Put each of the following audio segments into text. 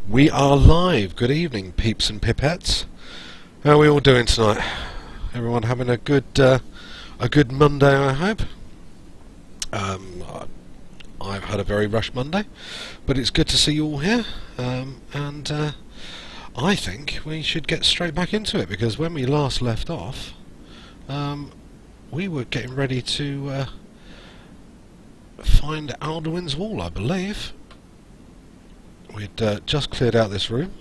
We are live. Good evening, peeps and pipettes. How are we all doing tonight? Everyone having a good Monday, I hope. I've had a very rushed Monday, but it's good to see you all here. And I think we should get straight back into it, because when we last left off, we were getting ready to find Alduin's Wall, I believe. We'd just cleared out this room.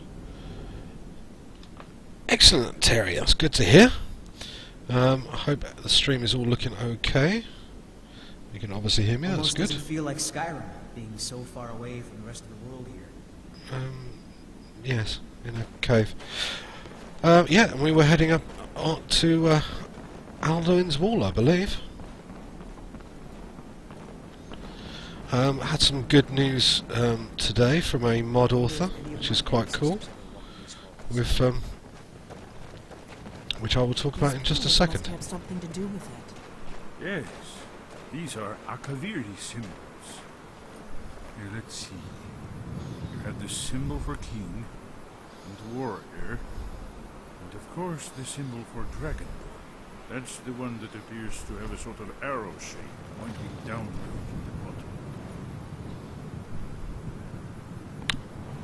Excellent, Terry. That's good to hear. I hope the stream is all looking okay. You can obviously hear me. Almost That's good. Doesn't feel like Skyrim, being so far away from the rest of the world here. Yes, in a cave. Yeah, and we were heading up to Alduin's Wall, I believe. Had some good news today from a mod author, which is quite cool, with which I will talk about in just a second. Must have something to do with it. Yes, these are Akaviri symbols. Here, let's see. You have the symbol for king and warrior, and of course the symbol for dragon. That's the one that appears to have a sort of arrow shape pointing downward in the bottom.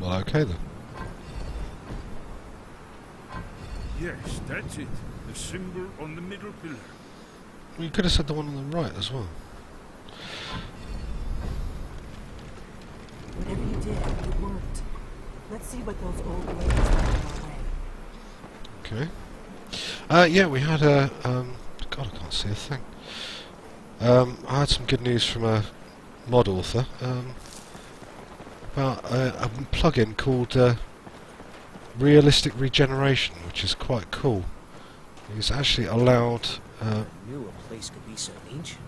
Well, okay then. Yes, that's it. The symbol on the middle pillar. Well, you could have said the one on the right as well. Whatever you did, it worked. Let's see what those old ways are in our way. Okay. Yeah, we had a God, I can't see a thing. I had some good news from a mod author about a plugin called Realistic Regeneration, which is quite cool. He's actually allowed. Knew a place could be so ancient.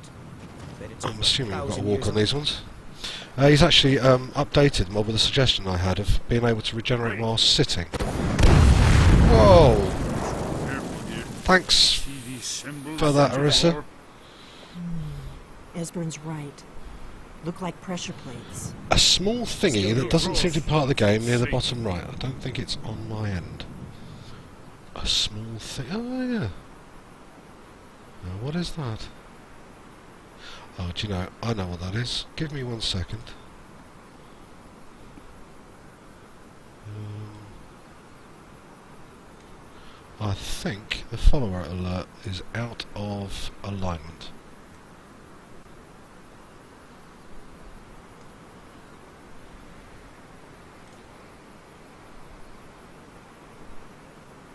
I'm assuming we've got to walk on these ones. He's actually updated mod with a suggestion I had of being able to regenerate while sitting. Whoa! Thanks for that, Arissa. Esbern's right. Look like pressure plates. A small thingy that doesn't seem to be part of the game near the bottom right. I don't think it's on my end. A small thing. Oh, yeah. Now, what is that? Oh, do you know? I know what that is. Give me 1 second. I think the follower alert is out of alignment.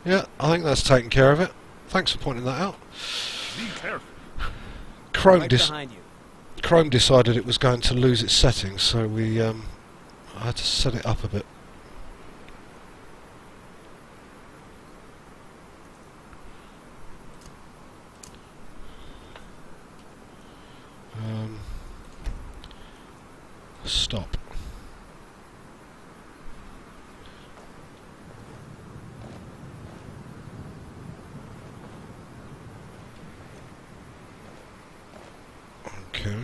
Yeah, I think that's taken care of it. Thanks for pointing that out. Be careful. Chrome decided it was going to lose its settings, so we I had to set it up a bit. Stop. Okay.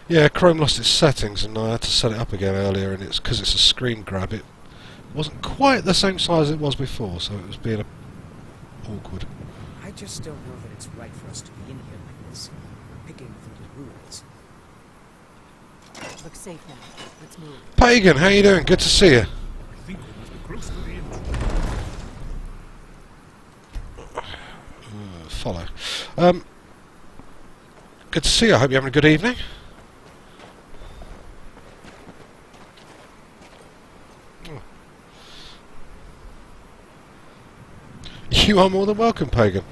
Yeah, Chrome lost its settings and I had to set it up again earlier, and it's because it's a screen grab. It wasn't quite the same size it was before, so it was being awkward. I just don't know that it's right for us to be in here like this, picking through the ruins. Looks safe now. Let's move. Pagan, how you doing? Good to see you. I think we must be close to the entrance. Follow. Good to see you. I hope you're having a good evening. Oh. You are more than welcome, Pagan.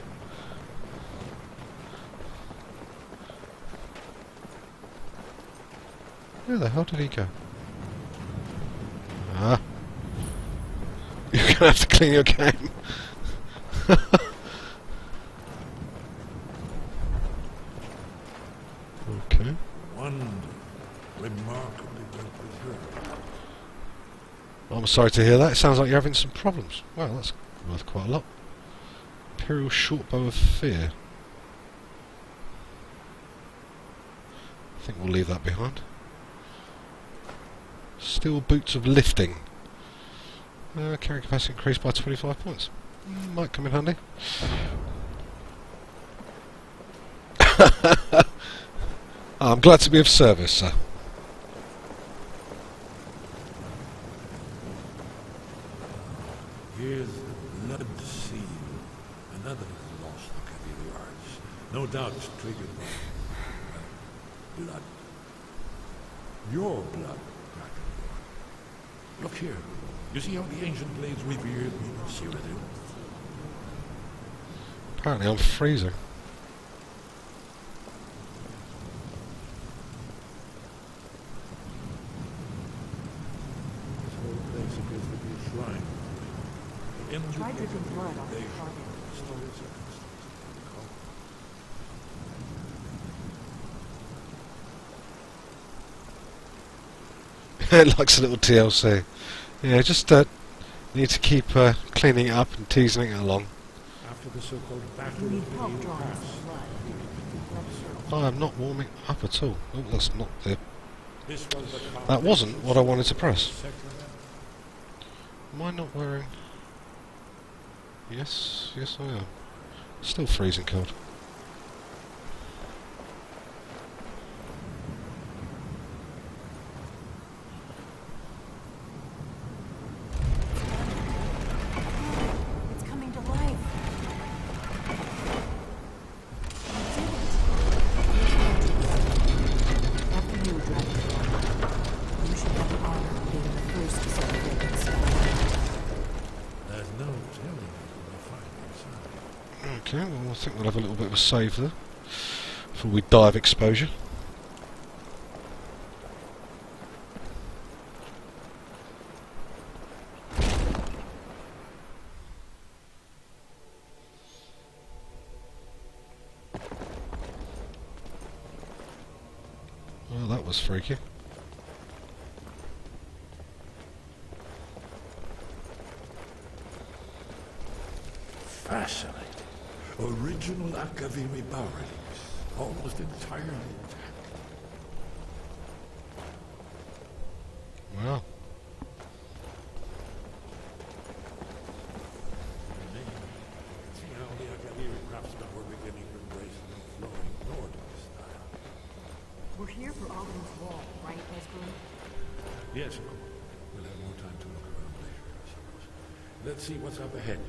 Where the hell did he go? Ah. You're going to have to clean your game. Okay. Remarkably well preserved. I'm sorry to hear that. It sounds like you're having some problems. Well, that's worth quite a lot. Imperial Shortbow of Fear. I think we'll leave that behind. Steel boots of lifting. Carrying capacity increased by 25 points. Might come in handy. I'm glad to be of service, sir. Here's the blood seal. Another lost Akaviri arts. No doubt triggered by blood. Your blood, Dragonborn. Look here. You see how the ancient blades revered me in Cyrodiil? Apparently I'm freezing. This whole place appears to be a shrine. Try dripping blood off the carpet. It likes a little TLC. Yeah, just need to keep cleaning it up and teasing it along. After the so-called battle You of need the help Pale drawing Pass, some blood. Not sure. I am not warming up at all. Oh, that's not the... this was the That wasn't what I wanted to press. Sect. Am I not wearing... Yes, yes I am. Still freezing cold. It's coming to life. After you, Dragonborn. You should have the honor of being the first to celebrate in Skyrim. There's no telling what we'll find inside. Okay, well I think we'll have a little bit of a save there. Before we die of exposure. Well, that was freaky. Fascinating. Original Akaviri bas-reliefs, almost entirely intact. Wow. See how the Akaviri craftsmen were beginning to embrace the flowing northern style. We're here for Alden's Wall, right, Esper? Yes, of course. We'll have more time to look around later, I suppose. Let's see what's up ahead.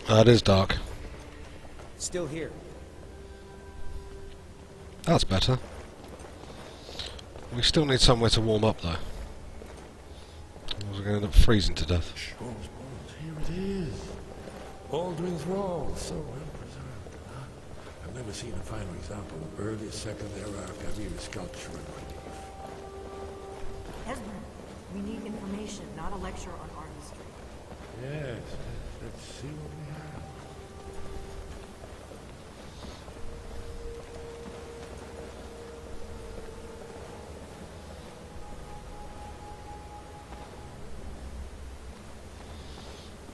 It is dark. Still here. That's better. We still need somewhere to warm up though. Otherwise we're going to end up freezing to death. Bones, here it is. Aldrin's Wall, so well preserved. Huh? I've never seen a finer example of early Second Era Akaviri sculpture and relief. Esper, we need information, not a lecture on art history. Yes, let's see what we have.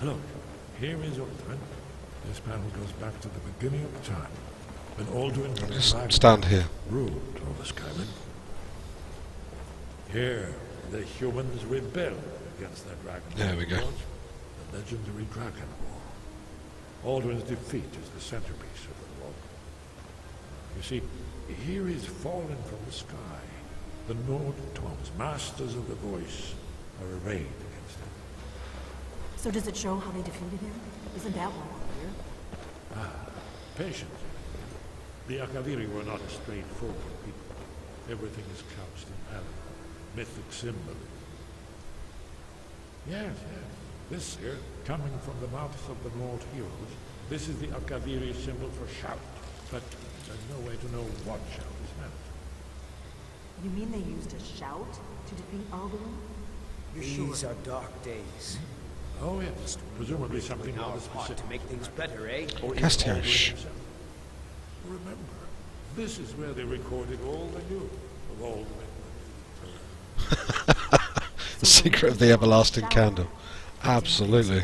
Look, here is Aldrin. This panel goes back to the beginning of time, when Aldrin and his Just stand here. ruled over Skyrim. Here, the humans rebelled against their dragon. There we go. The legendary Dragon War. Aldrin's defeat is the centerpiece of the war. You see, here is fallen from the sky. The Nord Toms, masters of the voice, are arrayed against him. So does it show how they defeated him? Isn't that why we're here? Patience. The Akaviri were not a straightforward people. Everything is couched in pattern, mythic symbolism. Yes, yes. This here, coming from the mouths of the Nord heroes, this is the Akaviri symbol for shout. But there's no way to know what shout is meant. You mean they used a shout to defeat Alden? You're These sure? are dark days. Oh yes, presumably something Our rather part specific. to make things better, eh? Or Cast even here, Aldrin shh. himself. Remember, this is where they recorded all they knew of all the The secret of the everlasting candle. Absolutely.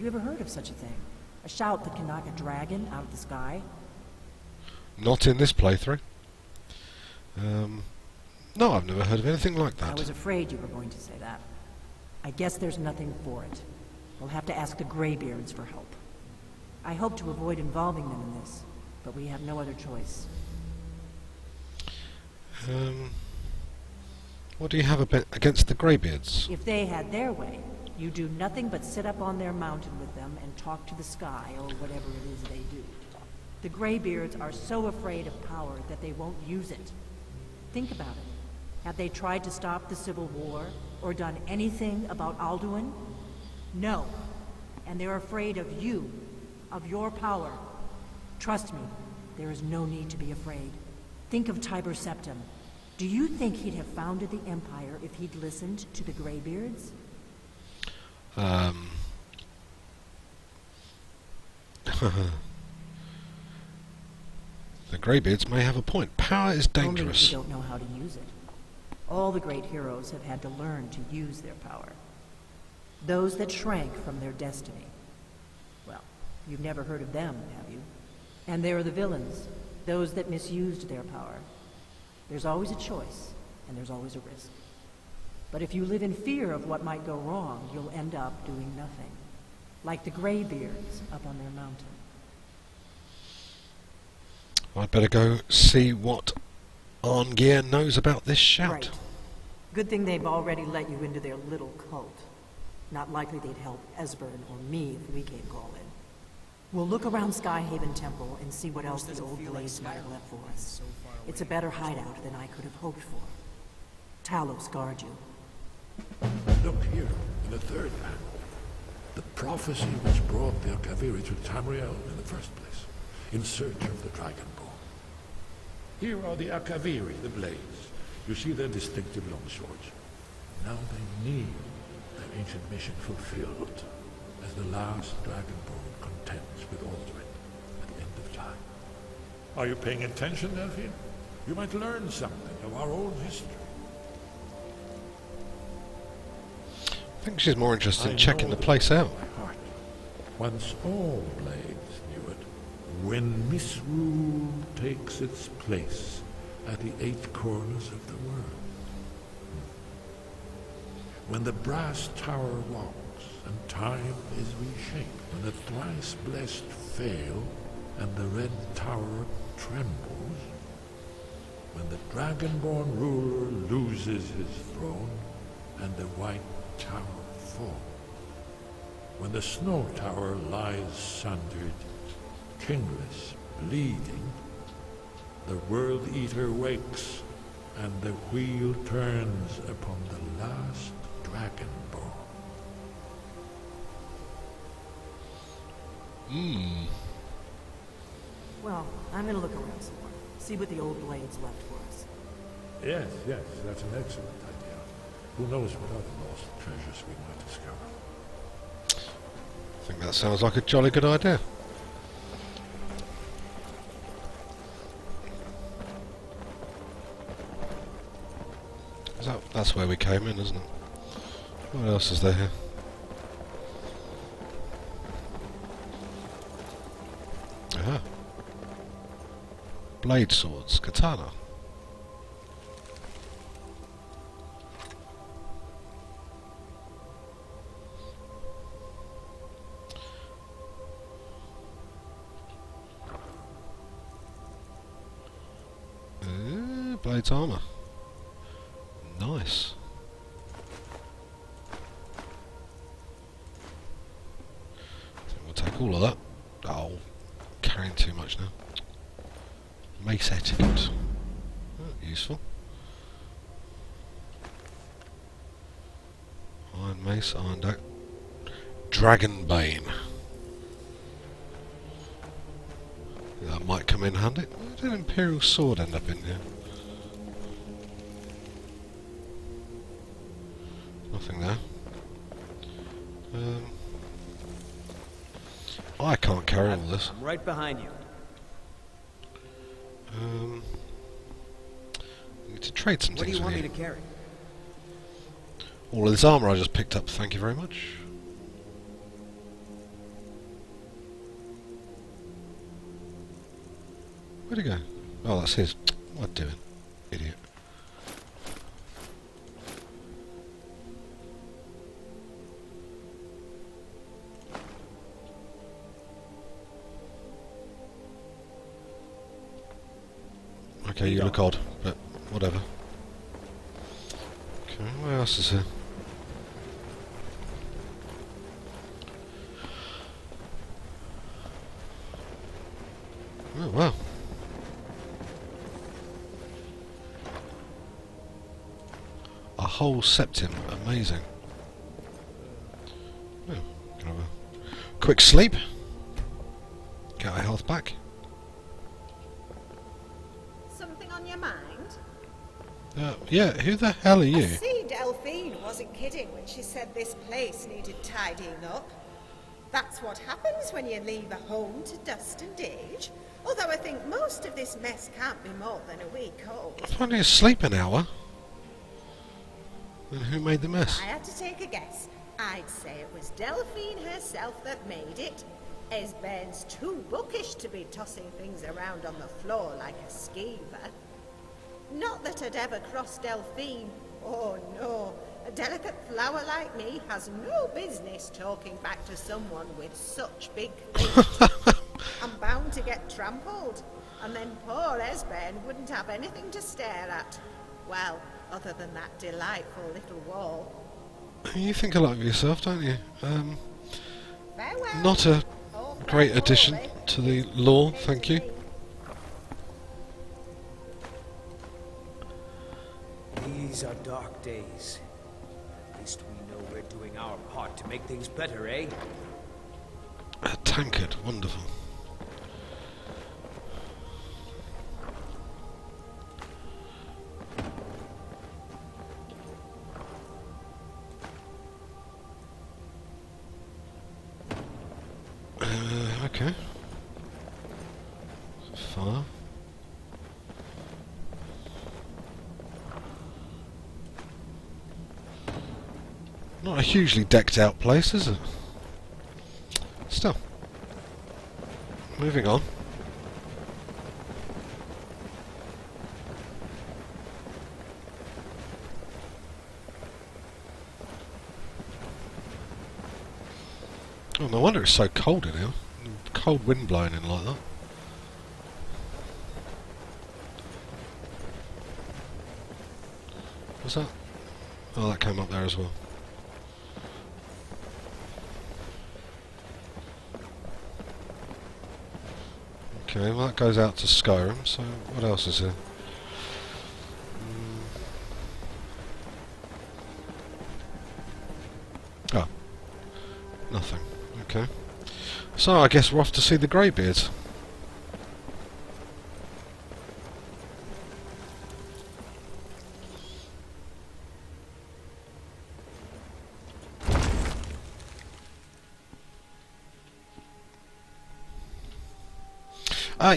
you ever heard of such a thing? A shout that can knock a dragon out of the sky? Not in this playthrough. No, I've never heard of anything like I that. was afraid you were going to say that. I guess there's nothing for it. We'll have to ask the Greybeards for help. I hope to avoid involving them in this, but we have no other choice. What do you have against the Greybeards? If they had their way, you do nothing but sit up on their mountain with them and talk to the sky, or whatever it is they do. The Greybeards are so afraid of power that they won't use it. Think about it. Have they tried to stop the Civil War, or done anything about Alduin? No. And they're afraid of you, of your power. Trust me, there is no need to be afraid. Think of Tiber Septim. Do you think he'd have founded the Empire if he'd listened to the Greybeards? The Greybeards may have a point. Power is Only if dangerous. you don't know how to use it. All the great heroes have had to learn to use their power. Those that shrank from their destiny. Well, you've never heard of them, have you? And there are the villains, those that misused their power. There's always a choice, and there's always a risk. But if you live in fear of what might go wrong, you'll end up doing nothing. Like the Greybeards up on their mountain. I'd better go see what Arngeir knows about this shout. Right. Good thing they've already let you into their little cult. Not likely they'd help Esbern or me if we came calling. We'll look around Skyhaven Temple and see what else the old blades might have left for us. It's a better hideout than I could have hoped for. Talos guard you. Look here, in the third panel. The prophecy which brought the Akaviri to Tamriel in the first place, in search of the Dragonborn. Here are the Akaviri, the blades. You see their distinctive long swords. Now they need their ancient mission fulfilled, as the last Dragonborn contends with Alduin at the end of time. Are you paying attention, Delphine? You might learn something of our own history. I think she's more interested in I checking know the place out. my heart. Once all blades knew it, when misrule takes its place at the 8 corners of the world. When the brass tower walks and time is reshaped, when the thrice blessed fail and the red tower trembles, when the dragonborn ruler loses his throne and the white tower falls, when the snow tower lies sundered, kingless, bleeding, the world eater wakes and the wheel turns upon the last dragonborn. Well, I'm gonna look around some more. See what the old blades left for us. Yes, that's an excellent idea. Who knows what other lost treasures we might discover. I think that sounds like a jolly good idea. That's where we came in, isn't it? What else is there here? Aha. Blade swords, katana. Blades armor. Nice. I think we'll take all of that. Oh, carrying too much now. Mace etiquette. Oh, useful. Iron mace, iron dagger. Dragon bane. That might come in handy. Where did an imperial sword end up in here? Nothing there. I can't carry all this. I'm right behind you. I need to trade some What do things you with want you. me to carry? All of this armour I just picked up, thank you very much. Where'd he go? Oh, that's his. What am I doing? Idiot. Okay, you look odd, but whatever. Okay, what else is here? Oh, wow. A whole septim. Amazing. Oh, can have a quick sleep. Get our health back. Something on your mind? Yeah, who the hell are I you? see Delphine wasn't kidding when she said this place needed tidying up. That's what happens when you leave a home to dust and age. Although I think most of this mess can't be more than a week old. It's only a sleeping hour. Then who made the mess? I had to take a guess. I'd say it was Delphine herself that made it. Esbern's too bookish to be tossing things around on the floor like a skeever. Not that I'd ever cross Delphine. Oh no, a delicate flower like me has no business talking back to someone with such big feet. I'm bound to get trampled, and then poor Esbern wouldn't have anything to stare at. Well, other than that delightful little wall. You think a lot of yourself, don't you? Farewell. Not a Oh, great farewell, addition eh? to the lore, thank you. These are dark days. At least we know we're doing our part to make things better, eh? A tankard, wonderful. Okay. Far. Not a hugely decked out place, is it? Still. Moving on. Oh, no wonder it's so cold in here. Cold wind blowing in like that. What's that? Oh, that came up there as well. Okay, well that goes out to Skyrim, so what else is here? Oh. Nothing. Okay. So I guess we're off to see the Greybeards.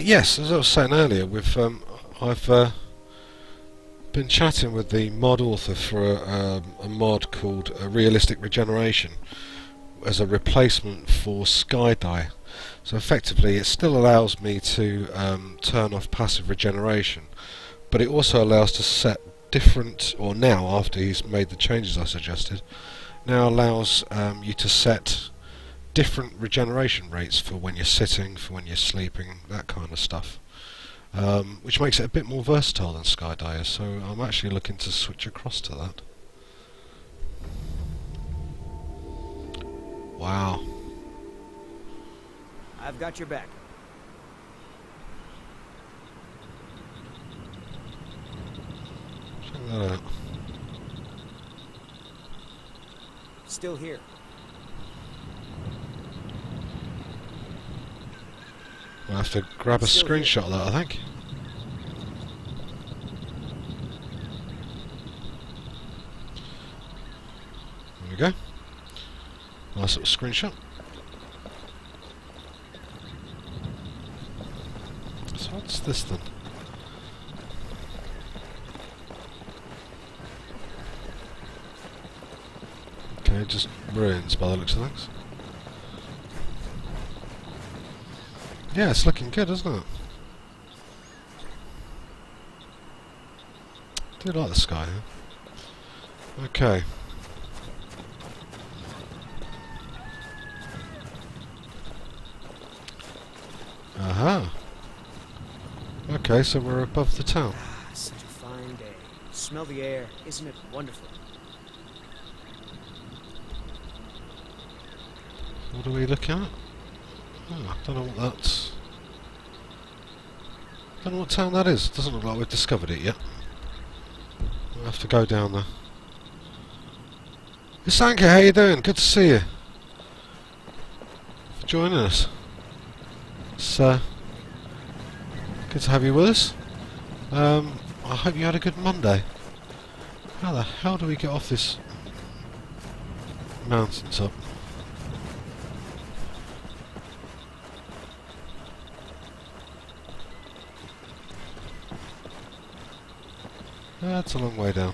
Yes, as I was saying earlier, I've been chatting with the mod author for a mod called Realistic Regeneration as a replacement for Skydive. So effectively it still allows me to turn off passive regeneration, but it also allows to set different, or now after he's made the changes I suggested, now allows you to set different regeneration rates for when you're sitting, for when you're sleeping, that kind of stuff, which makes it a bit more versatile than Skydive, so I'm actually looking to switch across to that. Wow. I've got your back. Check that out. Still here. I'll have to grab a Still here. screenshot of that, I think. There we go. Nice little screenshot. So what's this then? Okay, just ruins by the looks of things. Yeah, it's looking good, isn't it? do like the sky, huh? Okay. Aha. Okay, so we're above the town. Ah, such a fine day. Smell the air. Isn't it wonderful? What are we looking at? Oh, I don't know what that's... Don't know what town that is. Doesn't look like we've discovered it yet. We'll have to go down there. Hey Sanka, how you doing? Good to see you. For joining us. It's good to have you with us. I hope you had a good Monday. How the hell do we get off this mountaintop? That's a long way down.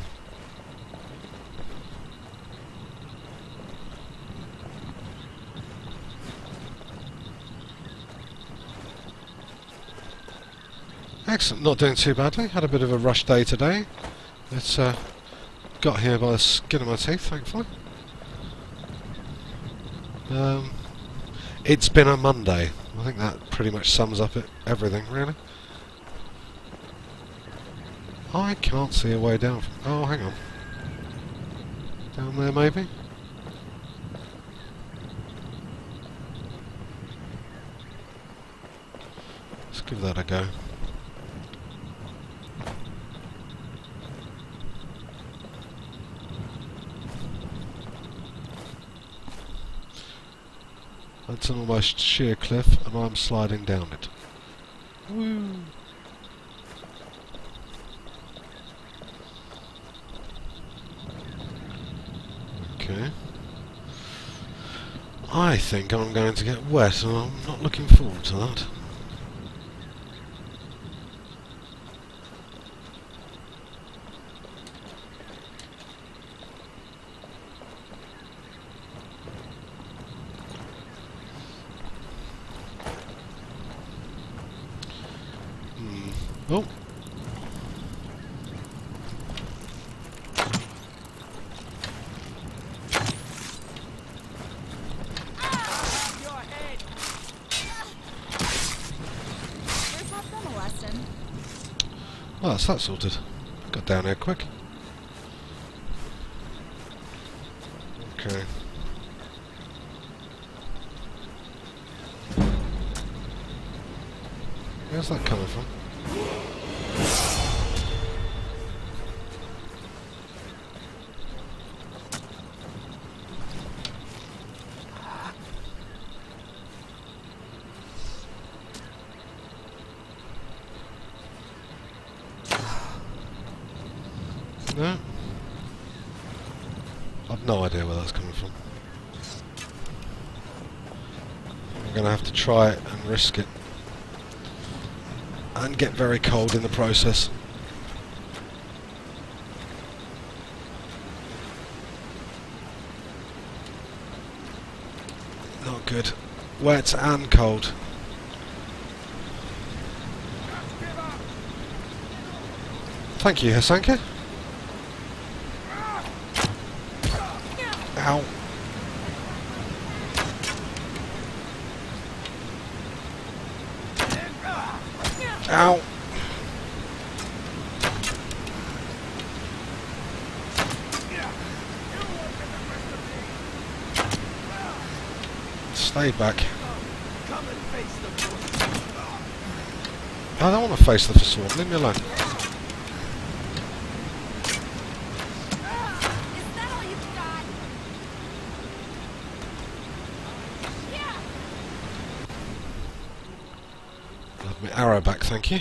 Excellent, not doing too badly. Had a bit of a rush day today. It's got here by the skin of my teeth, thankfully. It's been a Monday. I think that pretty much sums up everything, really. I can't see a way down. Oh, hang on. Down there, maybe? Let's give that a go. That's an almost sheer cliff, and I'm sliding down it. Woo! Okay. I think I'm going to get wet, and I'm not looking forward to that. Oh. Well, that's that sorted. Got down there quick. Okay. Where's that coming from? No? I've no idea where that's coming from. I'm going to have to try it and risk it. And get very cold in the process. Not good. Wet and cold. Thank you, Hasanka. Ow. Ow. Stay back. I don't want to face the sword. Leave me alone. Have my arrow back, thank you.